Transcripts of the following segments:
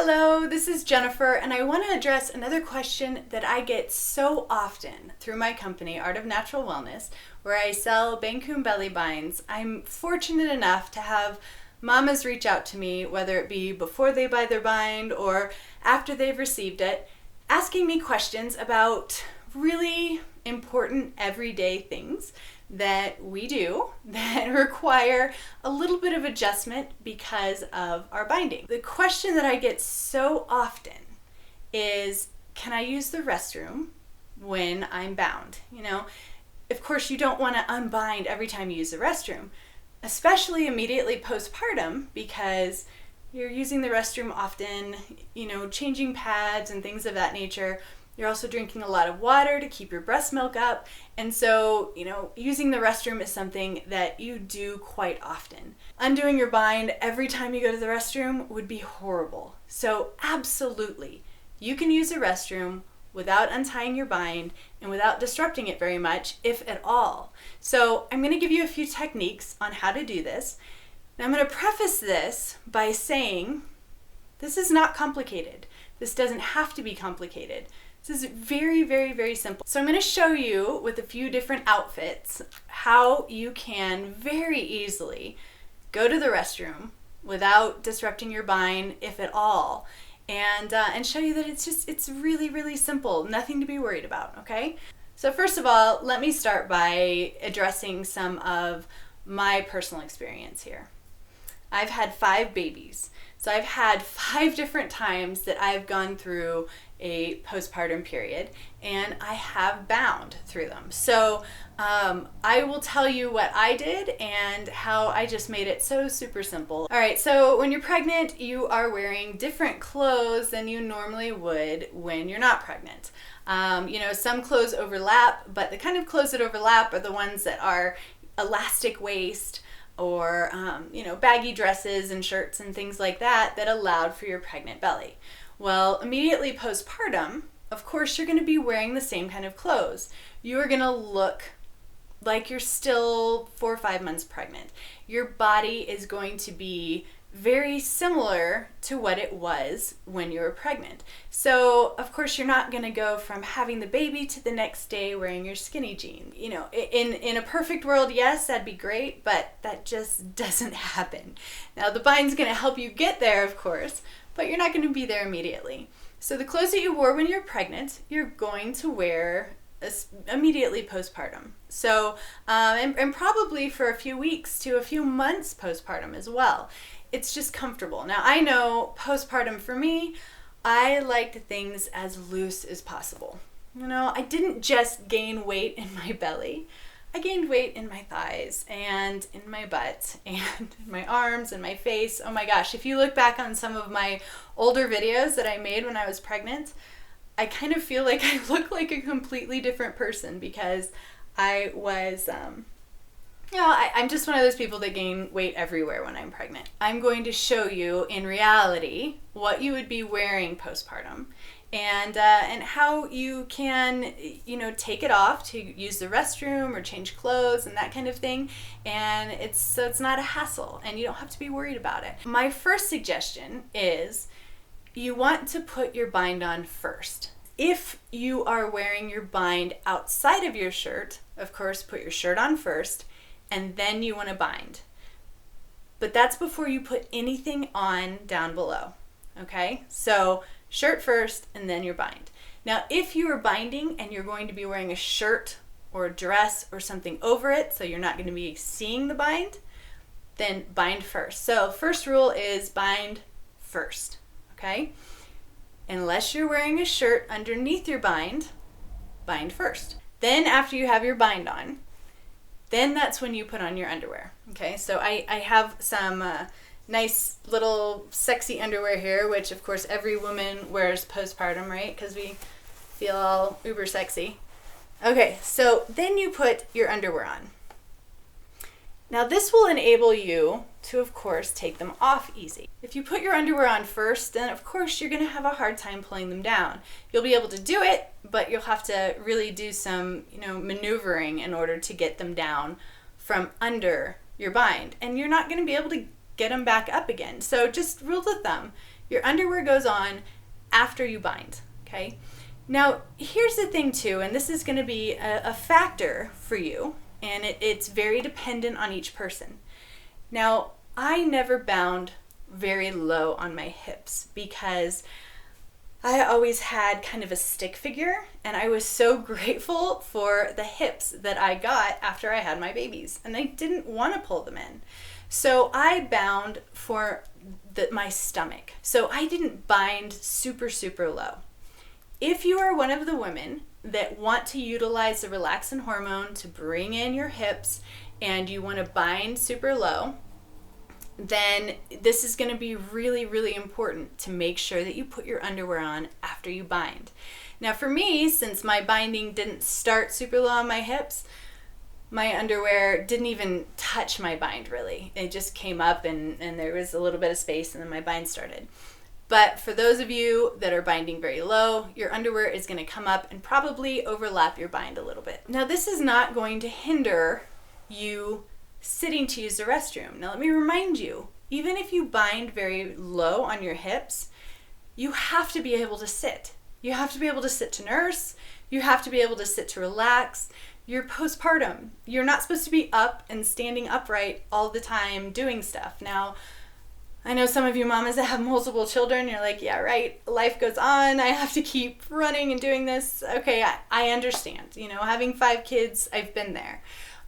Hello, this is Jennifer, and I want to address another question that I get so often through my company, Art of Natural Wellness, where I sell Bengkung Belly Binds. I'm fortunate enough to have mamas reach out to me, whether it be before they buy their bind or after they've received it, asking me questions about really important everyday things that we do that require a little bit of adjustment because of our binding. The question that I get so often is, can I use the restroom when I'm bound? Of course you don't want to unbind every time you use the restroom, especially immediately postpartum, because you're using the restroom often, changing pads and things of that nature. You're also drinking a lot of water to keep your breast milk up. And so, using the restroom is something that you do quite often. Undoing your bind every time you go to the restroom would be horrible. So absolutely, you can use the restroom without untying your bind and without disrupting it very much, if at all. So I'm going to give you a few techniques on how to do this. And I'm going to preface this by saying this is not complicated. This doesn't have to be complicated. This is very, very, very simple. So I'm going to show you with a few different outfits how you can very easily go to the restroom without disrupting your bind, if at all, and show you that it's really, really simple. Nothing to be worried about, okay? So first of all, let me start by addressing some of my personal experience here. I've had 5 babies. So I've had 5 different times that I've gone through a postpartum period, and I have bound through them. So I will tell you what I did and how I just made it so super simple. All right, so when you're pregnant, you are wearing different clothes than you normally would when you're not pregnant. Some clothes overlap, but the kind of clothes that overlap are the ones that are elastic waist, or baggy dresses and shirts and things like that allowed for your pregnant belly. Well, immediately postpartum, of course, you're going to be wearing the same kind of clothes. You are going to look like you're still 4 or 5 months pregnant. Your body is going to be very similar to what it was when you were pregnant. So, of course, you're not going to go from having the baby to the next day wearing your skinny jeans. In a perfect world, yes, that'd be great, but that just doesn't happen. Now, the bind's going to help you get there, of course, but you're not going to be there immediately. So the clothes that you wore when you're pregnant, you're going to wear immediately postpartum. So, and probably for a few weeks to a few months postpartum as well. It's just comfortable. Now, I know postpartum for me, I liked things as loose as possible. I didn't just gain weight in my belly. I gained weight in my thighs and in my butt and in my arms and my face. Oh my gosh, if you look back on some of my older videos that I made when I was pregnant, I kind of feel like I look like a completely different person because I was, I'm just one of those people that gain weight everywhere when I'm pregnant. I'm going to show you in reality what you would be wearing postpartum and how you can, take it off to use the restroom or change clothes and that kind of thing. And it's not a hassle and you don't have to be worried about it. My first suggestion is you want to put your bind on first. If you are wearing your bind outside of your shirt, of course, put your shirt on first, and then you want to bind. But that's before you put anything on down below, okay? So shirt first, and then your bind. Now, if you are binding and you're going to be wearing a shirt or a dress or something over it, so you're not going to be seeing the bind, then bind first. So first rule is bind first, okay? Unless you're wearing a shirt underneath your bind first. Then after you have your bind on, then that's when you put on your underwear, okay? So I have some nice little sexy underwear here, which of course every woman wears postpartum, right? Because we feel all uber sexy. Okay, so then you put your underwear on. Now this will enable you to, of course, take them off easy. If you put your underwear on first, then of course you're going to have a hard time pulling them down. You'll be able to do it, but you'll have to really do some, maneuvering in order to get them down from under your bind. And you're not going to be able to get them back up again. So just rule of thumb, Your underwear goes on after you bind, okay? Now, here's the thing too, and this is going to be a factor for you, and it's very dependent on each person. Now, I never bound very low on my hips because I always had kind of a stick figure, and I was so grateful for the hips that I got after I had my babies, and I didn't want to pull them in. So I bound for my stomach. So I didn't bind super, super low. If you are one of the women that want to utilize the relaxin hormone to bring in your hips and you want to bind super low, then this is going to be really, really important to make sure that you put your underwear on after you bind. Now for me, since my binding didn't start super low on my hips, my underwear didn't even touch my bind really. It just came up and there was a little bit of space and then my bind started. But for those of you that are binding very low, your underwear is going to come up and probably overlap your bind a little bit. Now this is not going to hinder you sitting to use the restroom. Now let me remind you, even if you bind very low on your hips, you have to be able to sit. You have to be able to sit to nurse. You have to be able to sit to relax. You're postpartum. You're not supposed to be up and standing upright all the time doing stuff. Now, I know some of you mamas that have multiple children, you're like, yeah, right, life goes on. I have to keep running and doing this. Okay, I understand. You know, having 5 kids, I've been there.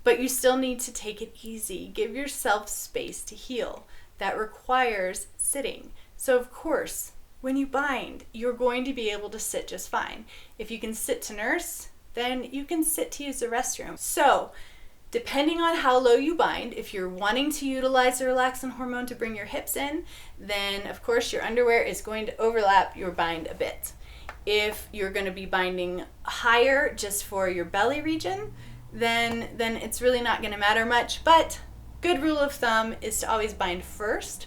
But you still need to take it easy. Give yourself space to heal. That requires sitting. So of course, when you bind, you're going to be able to sit just fine. If you can sit to nurse, then you can sit to use the restroom. So depending on how low you bind, if you're wanting to utilize the relaxin hormone to bring your hips in, then of course your underwear is going to overlap your bind a bit. If you're going to be binding higher just for your belly region, then it's really not going to matter much. But good rule of thumb is to always bind first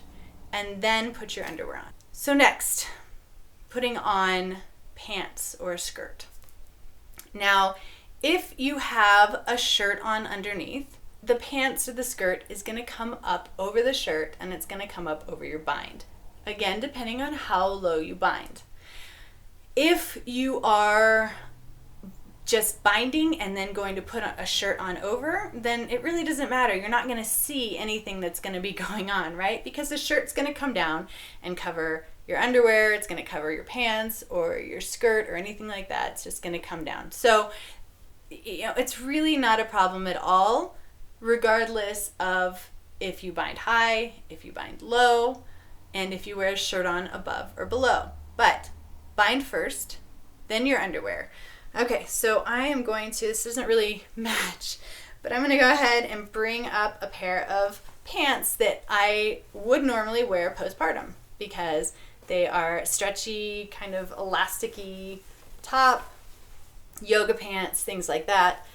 and then put your underwear on. So next, putting on pants or a skirt. Now, if you have a shirt on underneath, the pants or the skirt is going to come up over the shirt and it's going to come up over your bind. Again, depending on how low you bind. If you are just binding and then going to put a shirt on over, then it really doesn't matter. You're not going to see anything that's going to be going on, right? Because the shirt's going to come down and cover your underwear, it's going to cover your pants or your skirt or anything like that. It's just going to come down. So, you know, it's really not a problem at all, regardless of if you bind high, if you bind low, and if you wear a shirt on above or below. But bind first, then your underwear. Okay, so I am going to, this doesn't really match, but I'm going to go ahead and bring up a pair of pants that I would normally wear postpartum because they are stretchy, kind of elasticy top, yoga pants, things like that,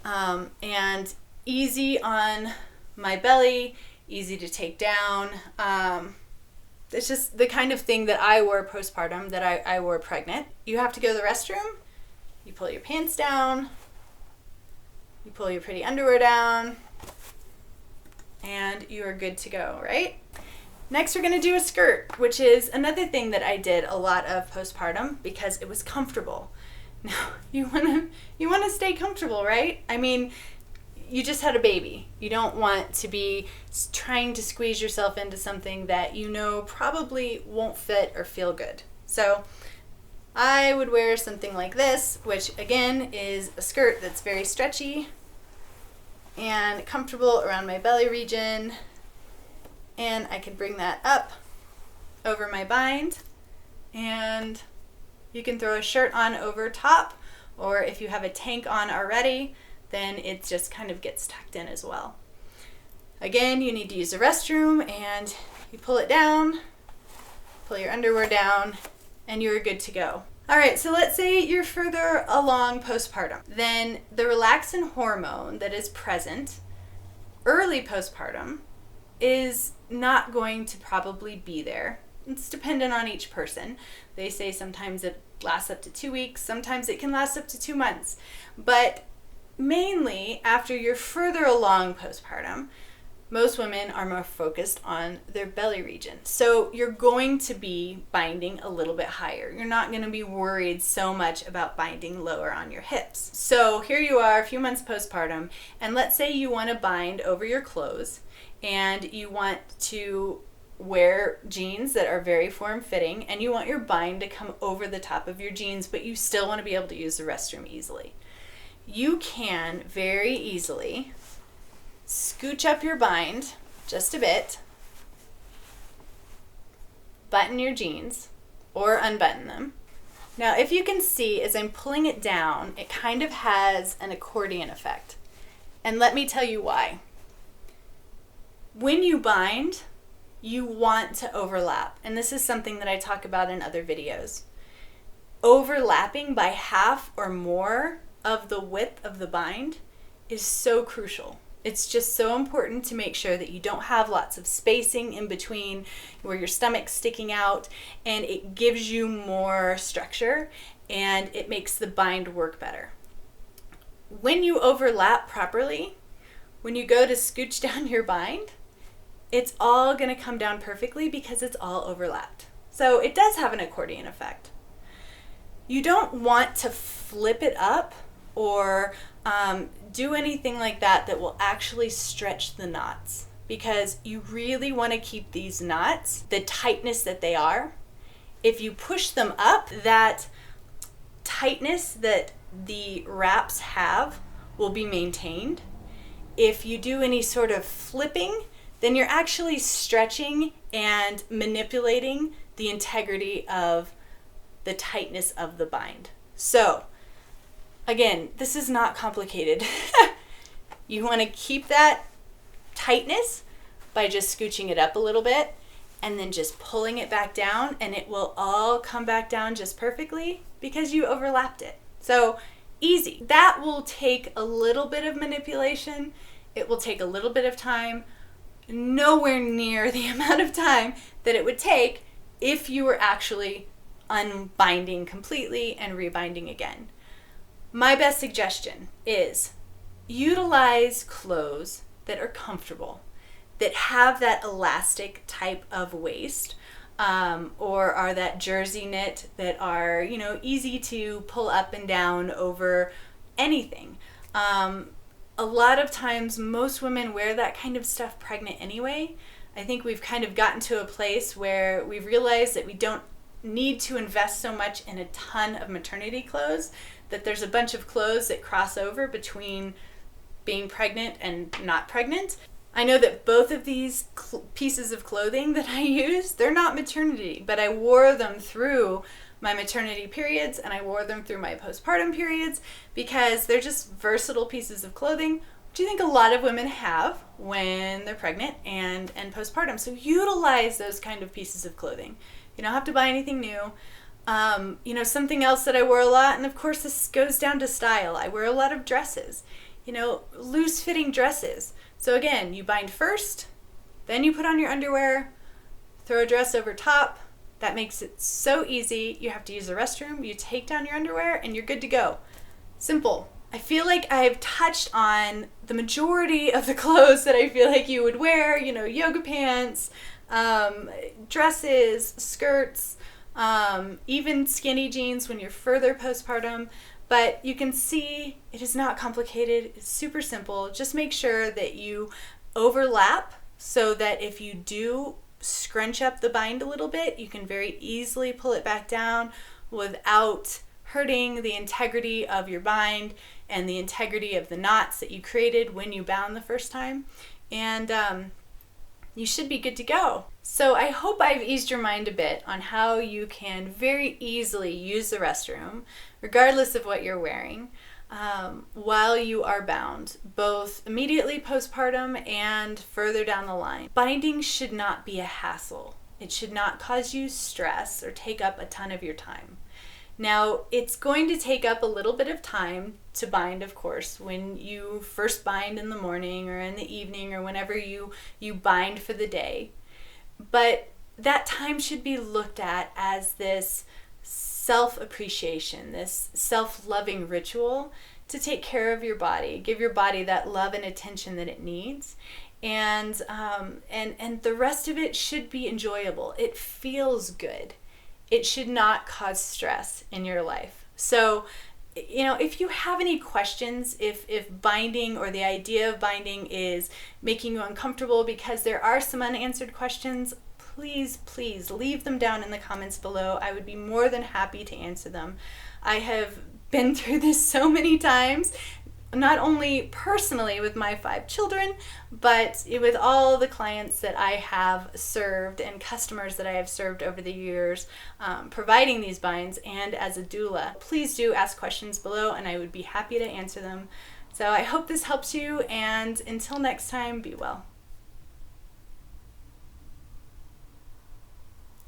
and easy on my belly, easy to take down. It's just the kind of thing that I wore postpartum, that I wore pregnant. You have to go to the restroom, you pull your pants down, you pull your pretty underwear down, and you are good to go, right? Next, we're going to do a skirt, which is another thing that I did a lot of postpartum because it was comfortable. Now, you want to stay comfortable, right? I mean, you just had a baby. You don't want to be trying to squeeze yourself into something that you know probably won't fit or feel good. So I would wear something like this, which again is a skirt that's very stretchy and comfortable around my belly region. And I could bring that up over my bind, and you can throw a shirt on over top, or if you have a tank on already, then it just kind of gets tucked in as well. Again, you need to use the restroom, and you pull it down, pull your underwear down, and you're good to go. All right, so let's say you're further along postpartum. Then the relaxin hormone that is present early postpartum is not going to probably be there. It's dependent on each person. They say sometimes it lasts up to 2 weeks, sometimes it can last up to 2 months. But mainly after you're further along postpartum, most women are more focused on their belly region. So you're going to be binding a little bit higher. You're not going to be worried so much about binding lower on your hips. So here you are a few months postpartum, and let's say you want to bind over your clothes and you want to wear jeans that are very form-fitting, and you want your bind to come over the top of your jeans, but you still want to be able to use the restroom easily. You can very easily scooch up your bind just a bit, button your jeans, or unbutton them. Now, if you can see, as I'm pulling it down, it kind of has an accordion effect. And let me tell you why. When you bind, you want to overlap. And this is something that I talk about in other videos. Overlapping by half or more of the width of the bind is so crucial. It's just so important to make sure that you don't have lots of spacing in between where your stomach's sticking out, and it gives you more structure and it makes the bind work better. When you overlap properly, when you go to scooch down your bind, it's all going to come down perfectly because it's all overlapped. So it does have an accordion effect. You don't want to flip it up or do anything like that that will actually stretch the knots, because you really want to keep these knots the tightness that they are. If you push them up, that tightness that the wraps have will be maintained. If you do any sort of flipping, then you're actually stretching and manipulating the integrity of the tightness of the bind. So again, this is not complicated. You want to keep that tightness by just scooching it up a little bit and then just pulling it back down, and it will all come back down just perfectly because you overlapped it. So easy. That will take a little bit of manipulation. It will take a little bit of time, nowhere near the amount of time that it would take if you were actually unbinding completely and rebinding again. My best suggestion is utilize clothes that are comfortable, that have that elastic type of waist, or are that jersey knit that are, easy to pull up and down over anything. A lot of times, most women wear that kind of stuff pregnant anyway. I think we've kind of gotten to a place where we've realized that we don't need to invest so much in a ton of maternity clothes, that there's a bunch of clothes that cross over between being pregnant and not pregnant. I know that both of these pieces of clothing that I use, they're not maternity, but I wore them through my maternity periods and I wore them through my postpartum periods because they're just versatile pieces of clothing, which I think a lot of women have when they're pregnant and postpartum. So utilize those kind of pieces of clothing. You don't have to buy anything new. Something else that I wear a lot, and of course this goes down to style, I wear a lot of dresses, loose fitting dresses. So again, you bind first, then you put on your underwear, throw a dress over top. That makes it so easy. You have to use the restroom, you take down your underwear, and you're good to go. Simple. I feel like I've touched on the majority of the clothes that I feel like you would wear, yoga pants, dresses, skirts, even skinny jeans when you're further postpartum. But you can see it is not complicated. It's super simple. Just make sure that you overlap so that if you do scrunch up the bind a little bit, you can very easily pull it back down without hurting the integrity of your bind and the integrity of the knots that you created when you bound the first time. And you should be good to go. So I hope I've eased your mind a bit on how you can very easily use the restroom, regardless of what you're wearing, while you are bound, both immediately postpartum and further down the line. Binding should not be a hassle. It should not cause you stress or take up a ton of your time. Now, it's going to take up a little bit of time to bind, of course, when you first bind in the morning or in the evening or whenever you bind for the day. But that time should be looked at as this self-appreciation, this self-loving ritual to take care of your body, give your body that love and attention that it needs. and the rest of it should be enjoyable. It feels good. It should not cause stress in your life. So, if you have any questions, if binding or the idea of binding is making you uncomfortable because there are some unanswered questions, please leave them down in the comments below. I would be more than happy to answer them. I have been through this so many times, not only personally with my 5 children, but with all the clients that I have served and customers that I have served over the years, providing these binds and as a doula. Please do ask questions below and I would be happy to answer them. So I hope this helps you, and until next time, be well.